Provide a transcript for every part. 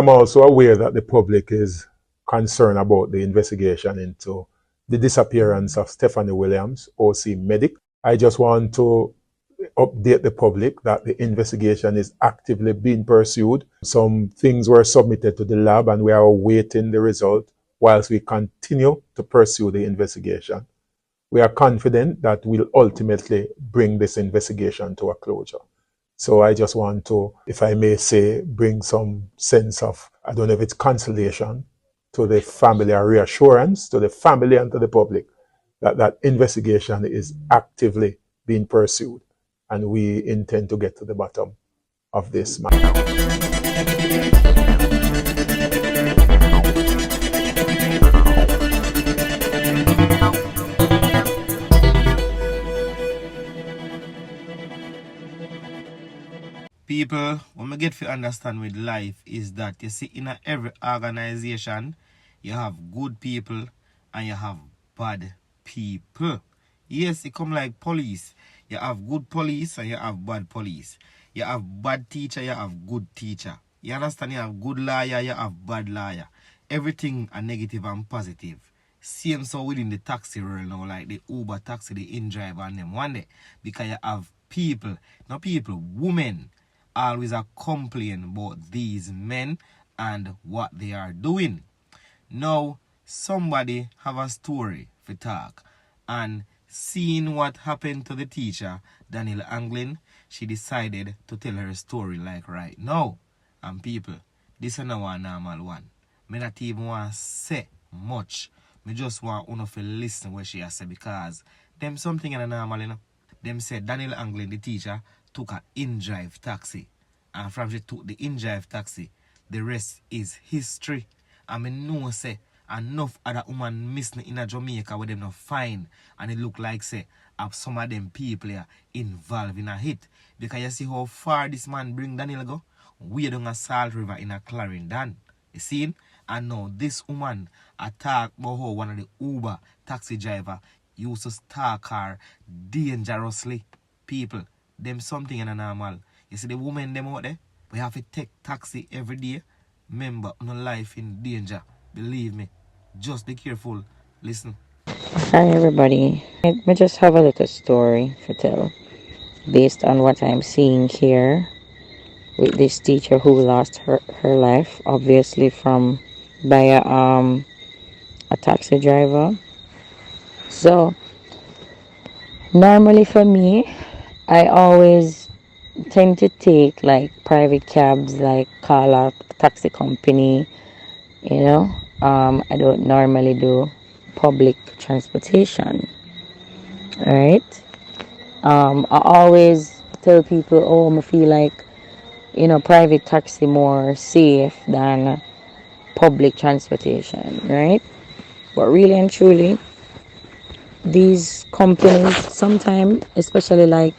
am also aware that the public is concerned about the investigation into the disappearance of Stephanie Williams, OC medic. I just want to update the public that the investigation is actively being pursued. Some things were submitted to the lab and we are awaiting the result whilst we continue to pursue the investigation. We are confident that we'll ultimately bring this investigation to a closure. So I just want to, if I may say, bring some sense of, I don't know if it's consolation to the family or reassurance to the family and to the public that that investigation is actively being pursued and we intend to get to the bottom of this matter. People, what I get to understand with life is that you see in every organization, you have good people and you have bad people. Yes, it come like police. You have good police and you have bad police. You have bad teacher, you have good teacher. You understand? You have good lawyer, you have bad lawyer. Everything are negative and positive. Same so within the taxi world now, like the Uber taxi, the in-driver and them one day. Because you have people, not people, women, always are complaining about these men and what they are doing. Now, somebody have a story for talk, and seeing what happened to the teacher, Danielle Anglin, she decided to tell her story like right now. And people, this is not a normal one. Me not even want to say much. Me just want one of you listen what she has said because them something in a normal, you know. Them said Danielle Anglin, the teacher, took an in-drive taxi. And from she took the in-drive taxi, the rest is history. And I know say enough other women missing in Jamaica where them not find. And it look like say have some of them people here involved in a hit. Because you see how far this man bring Daniel go? We down a Salt River in a Clarendon. You see? And now this woman attack about how one of the Uber taxi driver used to stalk her dangerously. People, them something in a normal. You see the women them out there? We have to take taxi every day. Remember, no life in danger. Believe me. Just be careful. Listen. Hi everybody. I just have a little story to tell based on what I'm seeing here with this teacher who lost her life, obviously from by a taxi driver. So normally for me, I always tend to take like private cabs, like call a taxi company, you know. I don't normally do public transportation, right? I always tell people, oh, I feel like, private taxi more safe than public transportation, right? But really and truly, these companies sometimes, especially like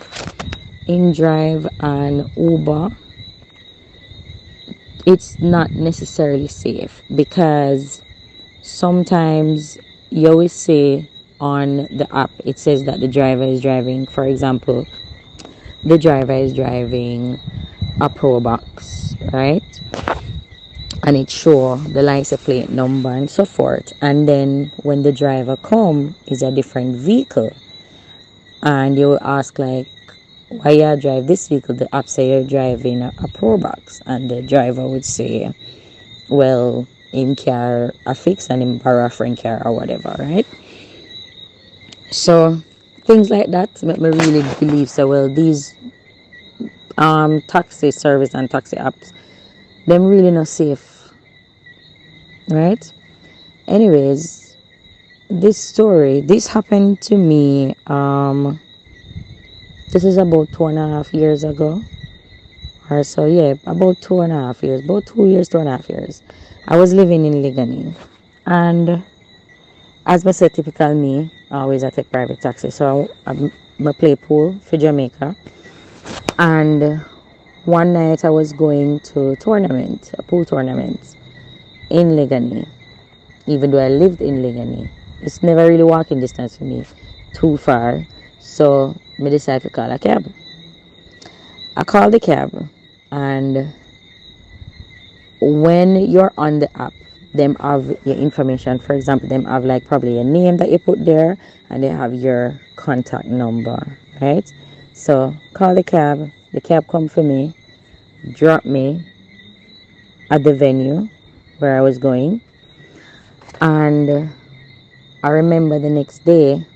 InDrive and Uber, it's not necessarily safe because sometimes you always say on the app it says that the driver is driving, for example, the driver is driving a Pro Box, right? And it show the license plate number and so forth. And then when the driver come, is a different vehicle, and you ask like, why you drive this vehicle? The app say you're driving a Pro Box, and the driver would say, well, him car a fix and him borrow a friend car or whatever, right? So things like that make me really believe so well these taxi service and taxi apps, them really not safe, right? Anyways, this happened to me, this is about 2.5 years ago or so. Yeah, about 2.5 years, about 2 years, 2.5 years. I was living in Ligani, and as I said, typical me, always I take private taxi. So I play pool for Jamaica, and one night I was going to a pool tournament in Ligani. Even though I lived in Ligani, it's never really walking distance for me, too far. So I decided to call a cab. I called the cab, and when you're on the app, them have your information. For example, them have like probably your name that you put there, and they have your contact number, right? So call the cab come for me, drop me at the venue where I was going, and I remember the next day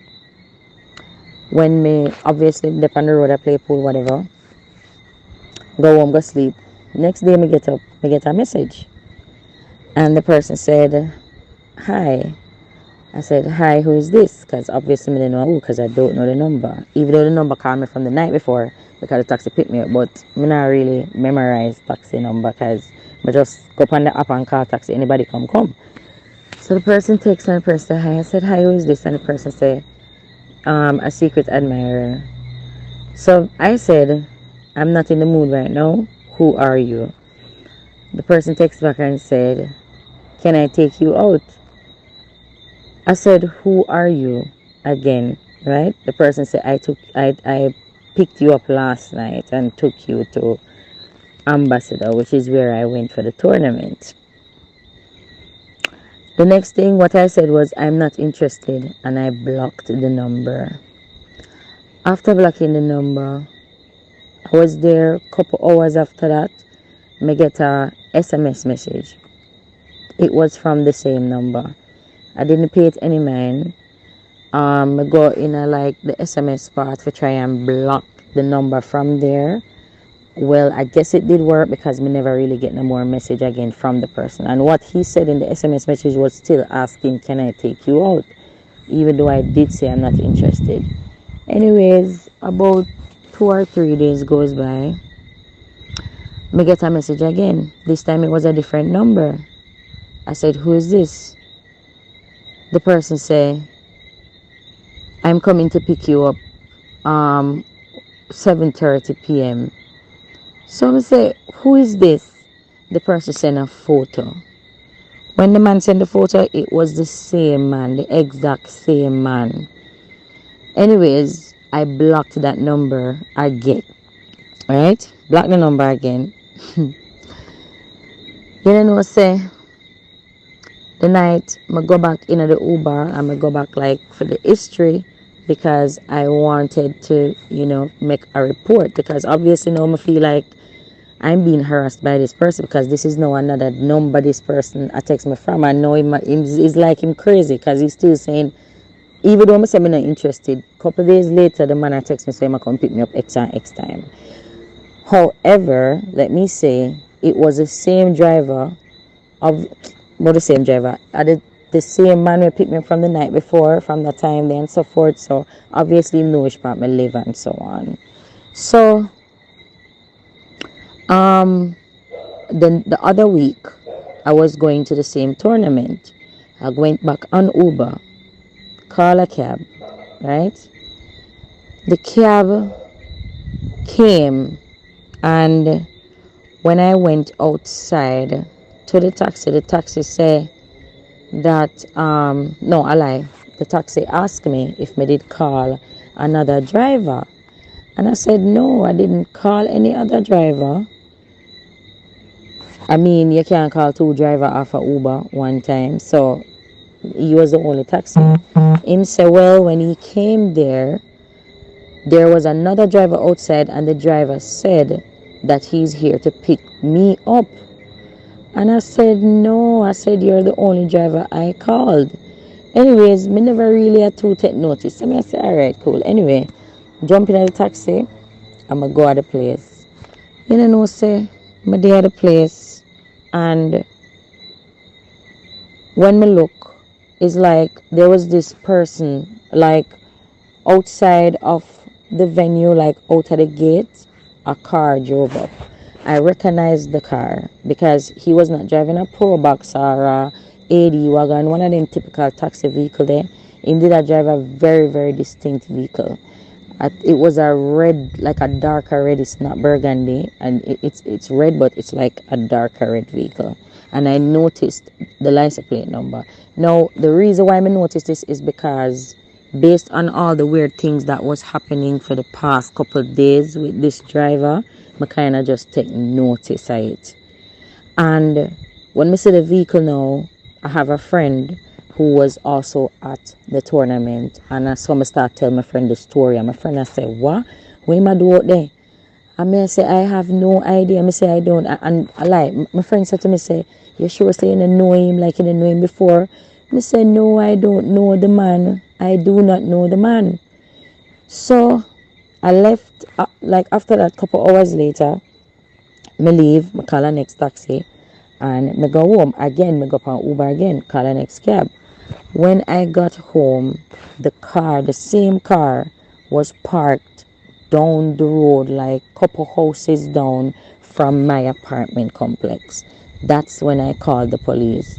when me obviously dip on the road, I play pool, whatever, go home, go sleep. Next day me get up, me get a message, and the person said, "Hi." I said, "Hi, who is this?" Because obviously I didn't know who, because I don't know the number. Even though the number called me from the night before, because the taxi picked me up, but I not really memorize taxi number, because I just go up on the app and call taxi, anybody come. So the person takes and the person said, "Hi." I said, "Hi, who is this?" And the person said, "A secret admirer." So I said, "I'm not in the mood right now. Who are you?" The person takes back and said, "Can I take you out?" I said, "Who are you?" Again, right? The person said, I picked you up last night and took you to Ambassador, which is where I went for the tournament. The next thing what I said was, "I'm not interested," and I blocked the number. After blocking the number, I was there a couple hours after that. I get a SMS message. It was from the same number. I didn't pay it any mind. I go in a, like the SMS part to try and block the number from there. Well, I guess it did work, because me never really get no more message again from the person. And what he said in the SMS message was still asking, "Can I take you out?" Even though I did say I'm not interested. Anyways, about 2 or 3 days goes by. Me get a message again. This time it was a different number. I said, "Who is this?" The person say, "I'm coming to pick you up 7:30 p.m. So I say, "Who is this?" The person sent a photo. When the man sent the photo, it was the same man, the exact same man. Anyways, I blocked that number again. Right? Block the number again. You know, say the night I go back in the Uber, and I go back like for the history, because I wanted to, make a report, because obviously now I feel like I'm being harassed by this person, because this is now another number this person I text me from. I know it's like him crazy, because he's still saying, even though I say I'm not interested, couple of days later the man I text me saying I come pick me up X and X time. However, let me say, it was the same driver of, not the same driver, the same man who picked me up from the night before, from the time there and so forth. So obviously know which part I live and so on. So then the other week I was going to the same tournament. I went back on Uber, call a cab, right? The cab came, and when I went outside to the taxi said that, no, I lie. The taxi asked me if I did call another driver. And I said, "No, I didn't call any other driver." I mean, you can't call two driver off a Uber one time. So he was the only taxi. Him said, "Well, when he came there was another driver outside, and the driver said that he's here to pick me up." And I said, "No," I said, "You're the only driver I called." Anyways, me never really had to take notice. So I said, "Alright, cool." Anyway, jump in the taxi, I'ma go at the place. Say, I'm there at the place, and when me look, it's like there was this person, like outside of the venue, like out of the gate, a car drove up. I recognized the car, because he was not driving a Pro Box or a AD wagon, one of them typical taxi vehicle there. He did a drive a very, very distinct vehicle. It was a red, like a darker red. It's not burgundy, and it's red, but it's like a darker red vehicle. And I noticed the license plate number. Now, the reason why I noticed this is because, based on all the weird things that was happening for the past couple of days with this driver, I kind of just take notice of it. And when I see the vehicle now, I have a friend who was also at the tournament, and I saw me start tell my friend the story, and my friend I said, "What? What am I do out there?" And me I say, "I have no idea." Me say, "I don't." And I like my friend said to me, "Say, you sure say you don't know him like you didn't know him before?" Me say, "No, I don't know the man. I do not know the man." So I left. Like after that, couple hours later, me leave. Me call the next taxi, and me go home again. Me go on Uber again. Call the next cab. When I got home, the same car, was parked down the road, like couple houses down from my apartment complex. That's when I called the police.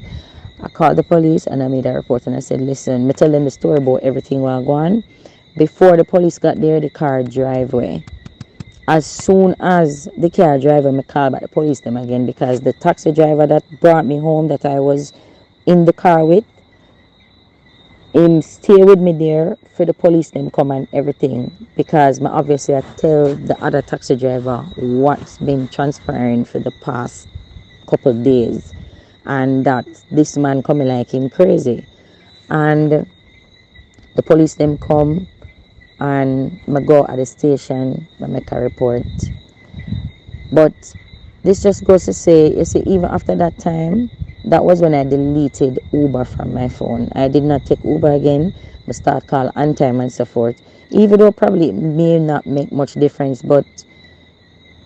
I called the police and I made a report and I said, "Listen, me tell them the story about everything while going. Before the police got there, the car driveway. As soon as the car driver, me call back the police them again, because the taxi driver that brought me home, that I was in the car with, him stay with me there for the police them come and everything, because my obviously I tell the other taxi driver what's been transpiring for the past couple of days, and that this man coming like him crazy. And the police them come, and I go at the station, I make a report. But this just goes to say, you see, even after that time, that was when I deleted Uber from my phone. I did not take Uber again. I start call on time and so forth. Even though probably it may not make much difference, but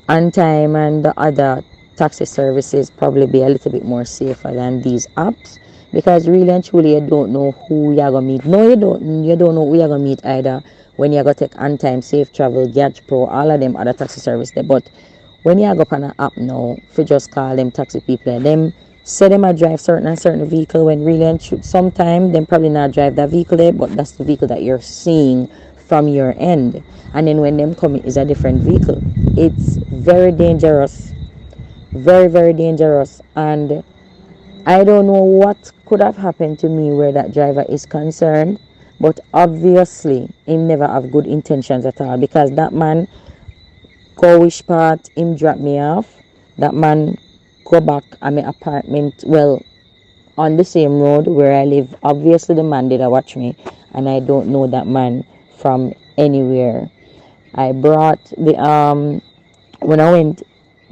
on time and the other taxi services probably be a little bit more safer than these apps, because really and truly you don't know who you're gonna meet. No, you don't know who you're gonna meet either when you're gonna take on time, safe travel, Gage Pro, all of them other taxi services there. But when you go up on an app now, if you just call them taxi people, and them say them a drive certain and certain vehicle, when really and sometimes them probably not drive that vehicle there, but that's the vehicle that you're seeing from your end. And then when them come, is a different vehicle. It's very dangerous, very very dangerous. And I don't know what could have happened to me where that driver is concerned, but obviously he never have good intentions at all, because that man go which part him drop me off, that man go back at my apartment, well, on the same road where I live. Obviously the man did watch me, and I don't know that man from anywhere. I brought the when I went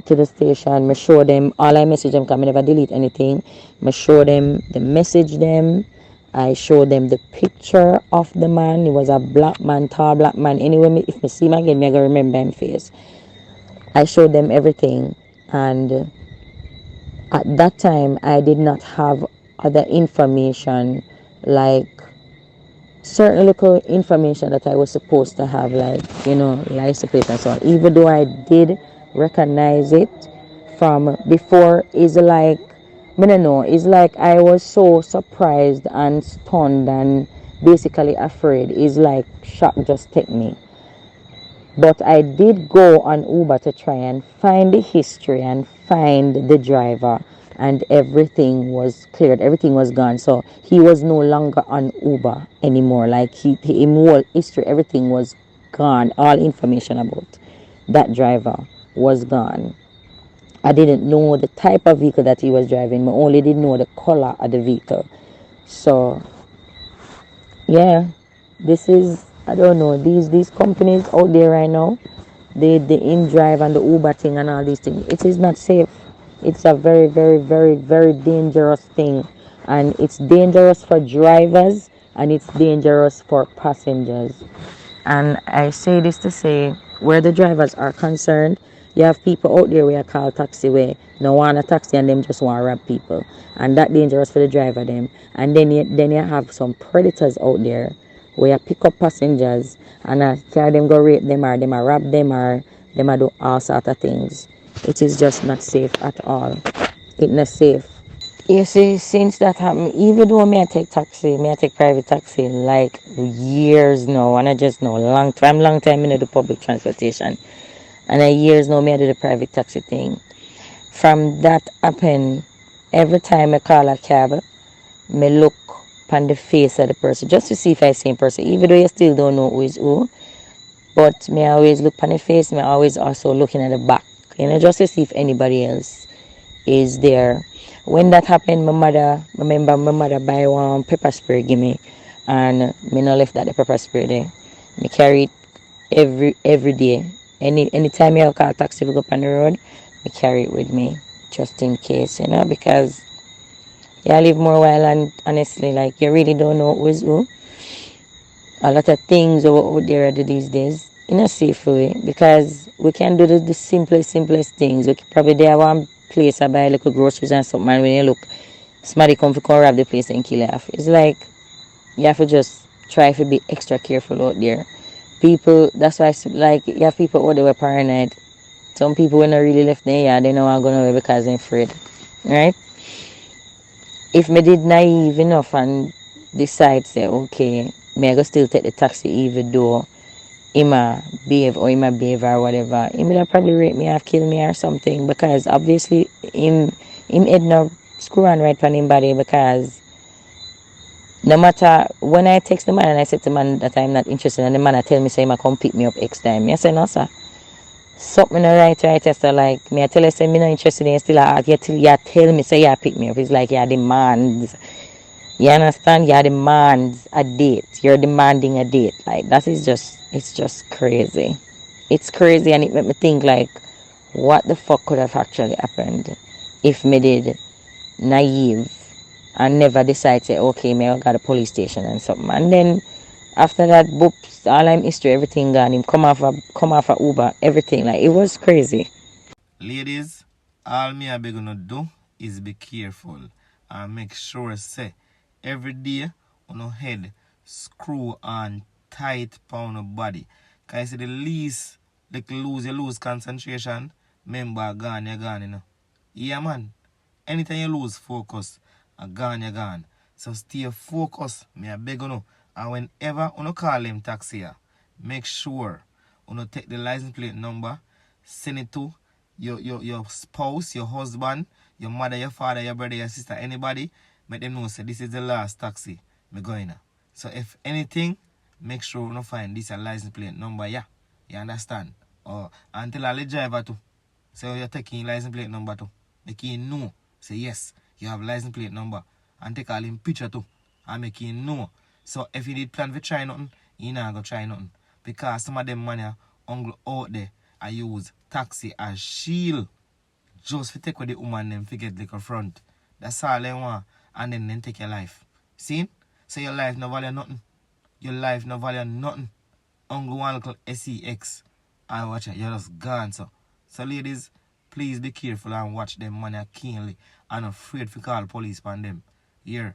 to the station, I show them all, I message them because I never delete anything. I show them the message them. I show them the picture of the man. He was a black man, tall black man. Anyway, if I see him again, I gonna remember him face. I showed them everything, and at that time I did not have other information, like certain little information that I was supposed to have, like, license plate and so on. Even though I did recognize it from before, it's like, I don't know, it's like I was so surprised and stunned and basically afraid. It's like shock just take me. But I did go on Uber to try and find the history and find the driver, and everything was cleared. Everything was gone. So he was no longer on Uber anymore. Like his whole history, everything was gone. All information about that driver was gone. I didn't know the type of vehicle that he was driving. I only did know the color of the vehicle. So yeah, this is, I don't know, these companies out there right now, the InDrive and the Uber thing and all these things, it is not safe. It's a very very very very dangerous thing, and it's dangerous for drivers and it's dangerous for passengers. And I say this to say, where the drivers are concerned, you have people out there where you call taxi where no want a taxi and them just want to rob people. And that dangerous for the driver them. And then you have some predators out there where you pick up passengers and carry them go rape them, or them a rob them, or them a do all sort of things. It is just not safe at all. It's not safe. You see, since that happened, even though me I take taxi, me I take private taxi like years now, and I just know long time in the public transportation, and I years now me I do the private taxi thing. From that happen, every time I call a cab, me look on the face of the person just to see if I same person, even though you still don't know who is who. But me always look on the face, me always also looking at the back, just to see if anybody else is there. When that happened, my mother, remember my mother buy one pepper spray give me, and me no left that the pepper spray there. Me carry it every day. Anytime you call taxi we go up on the road, me carry it with me just in case, because you live more while, and honestly, like, you really don't know who's who. A lot of things out there these days in a safe way, because we can do the simplest things. We probably there one place I buy little groceries and something, and when you look, somebody come rob the place and kill you off. It's like you have to just try to be extra careful out there. People, that's why like you have people out there were paranoid. Some people when they really left there, yeah, they know I'm going away because they're afraid. Right? If me did naive enough and decide say, okay, me I go still take the taxi even though him a behave or whatever, he would have probably rape me or kill me or something, because obviously him head no screw on right on him body, because no matter when I text the man and I said to the man that I'm not interested, and the man I tell me say he come pick me up next time. I say no sir. Something no right, so like me I tell you say me not interested in you, still you tell me say you pick me up. It's like you demand. You understand? You demand a date. You're demanding a date. Like that is it's just crazy. It's crazy, and it made me think like, what the fuck could have actually happened if me did naive and never decide say, okay, me I got a police station and something, and then after that, boops, all I'm history, everything gone. Him come off a Uber, everything, like it was crazy. Ladies, all me I be gonna do is be careful and make sure say every day on your head screw on tight pound of body. Cause the least like you lose concentration, remember gone you gone, Yeah man. Anytime you lose focus, gone you gone. So stay focused, me I beg you know. And whenever you call them taxi, make sure you take the license plate number, send it to your spouse, your husband, your mother, your father, your brother, your sister, anybody. Make them know say this is the last taxi me going now. So if anything, make sure you find this a license plate number, yeah. You understand? Or until I driver too. So you're taking license plate number too. Make him know. Say yes, you have license plate number. And take all him picture too. And make him know. So if you did plan to try nothing, you not go try nothing. Because some of them money out there I use taxi as shield just to take with the woman them to get like a front. That's all they want. And then take your life. See? So your life no value nothing. Your life no value nothing. Only one little SEX. And watch it, you're just gone. So ladies, please be careful and watch them money keenly. And afraid to call police on them. Here.